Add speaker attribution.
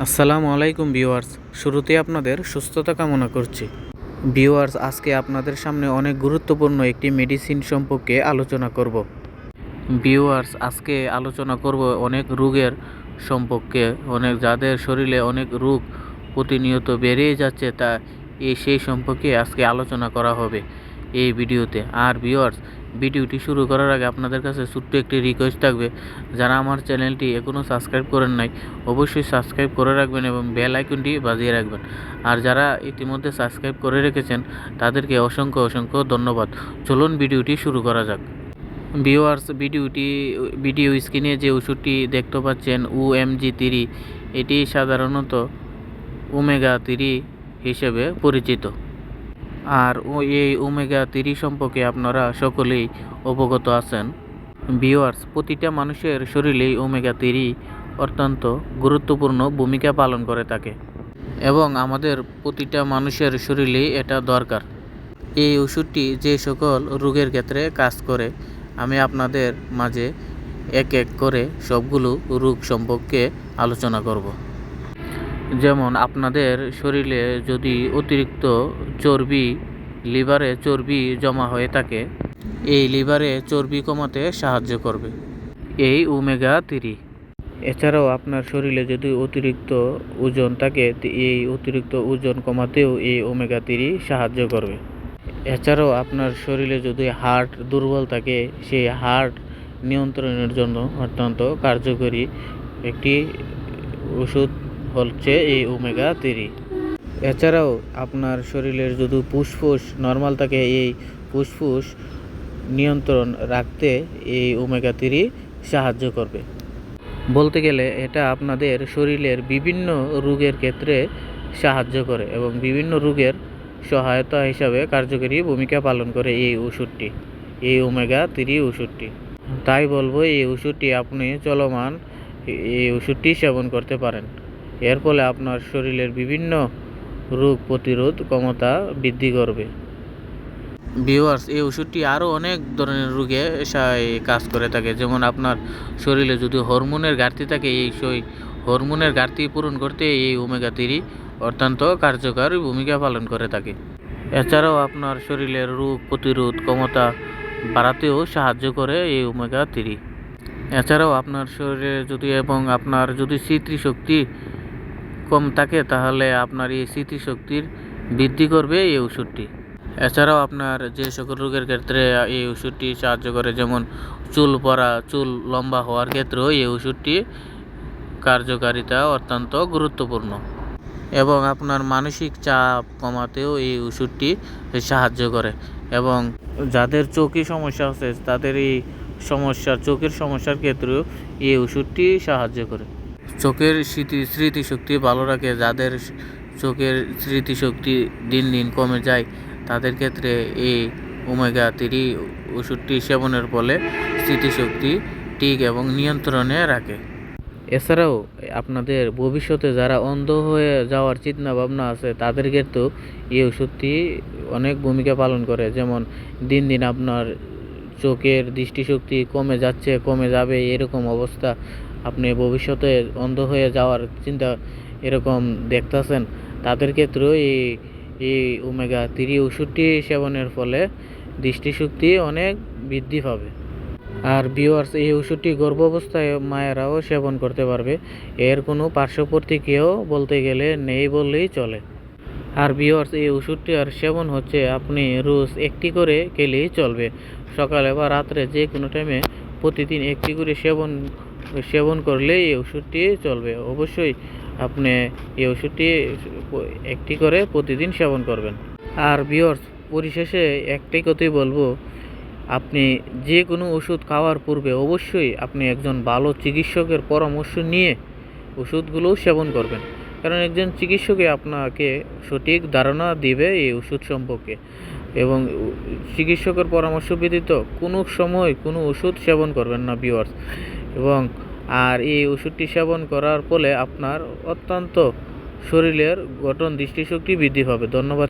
Speaker 1: আসসালামু আলাইকুম ভিউয়ার্স, শুরুতে আপনাদের সুস্থতা কামনা করছি। ভিউয়ার্স, আজকে আপনাদের সামনে অনেক গুরুত্বপূর্ণ একটি মেডিসিন সম্পর্কে আলোচনা করব। ভিউয়ার্স, আজকে আলোচনা করব অনেক রোগের সম্পর্কে, যাদের শরীরে অনেক রোগ প্রতিনিয়ত বেড়েই যাচ্ছে, সেই সম্পর্কে আজকে আলোচনা করা হবে এই ভিডিওতে। আর ভিউয়ার্স, ভিডিওটি শুরু করার আগে আপনাদের কাছে ছোট্ট একটি রিকোয়েস্ট থাকবে, যারা আমার চ্যানেলটি এখনও সাবস্ক্রাইব করেন নাই অবশ্যই সাবস্ক্রাইব করে রাখবেন এবং বেল আইকনটি বাজিয়ে রাখবেন। আর যারা ইতিমধ্যে সাবস্ক্রাইব করে রেখেছেন তাদেরকে অসংখ্য ধন্যবাদ। চলুন ভিডিওটি শুরু করা যাক। ভিউয়ার্স, ভিডিও স্ক্রিনে যে ওষুধটি দেখতে পাচ্ছেন OMG3, এটি সাধারণত ওমেগা-3 হিসেবে পরিচিত। আর এই ওমেগা-3 সম্পর্কে আপনারা সকলেই অবগত আছেন। ভিউয়ার্স, প্রতিটা মানুষের শরীরেই ওমেগা-3 অত্যন্ত গুরুত্বপূর্ণ ভূমিকা পালন করে থাকে এবং আমাদের প্রতিটা মানুষের শরীরেই এটা দরকার। এই ওষুধটি যে সকল রোগের ক্ষেত্রে কাজ করে, আমি আপনাদের মাঝে এক এক করে সবগুলো রোগ সম্পর্কে আলোচনা করব। যেমন আপনাদের শরীরে যদি অতিরিক্ত লিভারে চর্বি জমা হয়ে থাকে, এই লিভারে চর্বি কমাতে সাহায্য করবে এই ওমেগা-3। এছাড়াও আপনার শরীরে যদি অতিরিক্ত ওজন থাকে, এই অতিরিক্ত ওজন কমাতেও এই ওমেগা-3 সাহায্য করবে। এছাড়াও আপনার শরীরে যদি হার্ট দুর্বল থাকে, সেই হার্ট নিয়ন্ত্রণের জন্য অত্যন্ত কার্যকরী একটি ওষুধ হচ্ছে এই ওমেগা-3। এছাড়াও আপনার শরীরের যদি ফুসফুস নর্মাল থাকে, এই ফুসফুস নিয়ন্ত্রণ রাখতে এই ওমেগা-3 সাহায্য করবে। বলতে গেলে এটা আপনাদের শরীরের বিভিন্ন রোগের ক্ষেত্রে সাহায্য করে এবং বিভিন্ন রোগের সহায়তা হিসাবে কার্যকরী ভূমিকা পালন করে এই ওষুধটি, এই ওমেগা-3 ওষুধটি। তাই বলবো, এই ওষুধটি আপনি চলমান এই ওষুধটি সেবন করতে পারেন। এর ফলে আপনার শরীরের বিভিন্ন রোগ প্রতিরোধ ক্ষমতা বৃদ্ধি করবে। ভিউয়ার্স, এই ওষুধটি আরও অনেক ধরনের রোগে কাজ করে থাকে। যেমন আপনার শরীরে যদি হরমোনের ঘাটতি থাকে, সেই হরমোনের ঘাটতি পূরণ করতে এই ওমেগা-3 অত্যন্ত কার্যকরী ভূমিকা পালন করে থাকে। এছাড়াও আপনার শরীরের রোগ প্রতিরোধ ক্ষমতা বাড়াতেও সাহায্য করে এই ওমেগা-3। এছাড়াও আপনার শরীরে আপনার যদি স্মৃতিশক্তি কম থাকে, তাহলে আপনার এই স্মৃতিশক্তির বৃদ্ধি করবে এই ওষুধটি। এছাড়াও আপনার যে সকল রোগের ক্ষেত্রে এই ওষুধটি সাহায্য করে, যেমন চুল লম্বা হওয়ার ক্ষেত্রেও এই ওষুধটি কার্যকারিতা অত্যন্ত গুরুত্বপূর্ণ এবং আপনার মানসিক চাপ কমাতেও এই ওষুধটি সাহায্য করে। এবং যাদের চোখের সমস্যা আছে, তাদের এই চোখের সমস্যার ক্ষেত্রেও এই ওষুধটি সাহায্য করে। চোখের স্মৃতিশক্তি ভালো রাখে, যাদের চোখের স্মৃতিশক্তি দিন দিন কমে যায়, তাদের ক্ষেত্রে এই ওমেগা-3 ওষুধটি সেবনের ফলে স্মৃতিশক্তি ঠিক এবং নিয়ন্ত্রণে রাখে। এছাড়াও আপনাদের ভবিষ্যতে যারা অন্ধ হয়ে যাওয়ার চিন্তা ভাবনা আছে, তাদের ক্ষেত্রেও এই ওষুধটি অনেক ভূমিকা পালন করে। যেমন দিন দিন আপনার চোখের দৃষ্টিশক্তি কমে যাবে এরকম অবস্থা, আপনি ভবিষ্যতে অন্ধ হয়ে যাওয়ার চিন্তা এরকম দেখতেছেন, তাদের ক্ষেত্রেও এই ওমেগা-3 ওষুধটি সেবনের ফলে দৃষ্টিশক্তি অনেক বৃদ্ধি পাবে। আর ভিউয়ার্স, এই ওষুধটি গর্ভাবস্থায় মায়েরাও সেবন করতে পারবে। এর কোনো পার্শ্ব প্রতিক্রিয়াও বলতে গেলে নেই বললেই চলে। আর ভিউয়ার্স, এই ওষুধটির সেবন হচ্ছে আপনি রোজ একটি করে খেলেই চলবে। সকালে বা রাত্রে যে কোনো টাইমে প্রতিদিন একটি করে সেবন করলেই এই ওষুধটি চলবে। অবশ্যই আপনি এই ওষুধটি একটি করে প্রতিদিন সেবন করবেন। আর ভিউয়ার্স, পরিশেষে একটাই কথাই বলবো, আপনি যে কোনো ওষুধ খাওয়ার পূর্বে অবশ্যই আপনি একজন ভালো চিকিৎসকের পরামর্শ নিয়ে ওষুধগুলো সেবন করবেন, কারণ একজন চিকিৎসকই আপনাকে সঠিক ধারণা দিবে এই ওষুধ সম্পর্কে। এবং চিকিৎসকের পরামর্শ ব্যতীত কোনো সময় কোনো ওষুধ সেবন করবেন না ভিউয়ার্স। আর এই ওষুধটি সেবন করার ফলে আপনার অত্যন্ত শরীরের গঠন দৃষ্টিশক্তি বৃদ্ধি পাবে। ধন্যবাদ।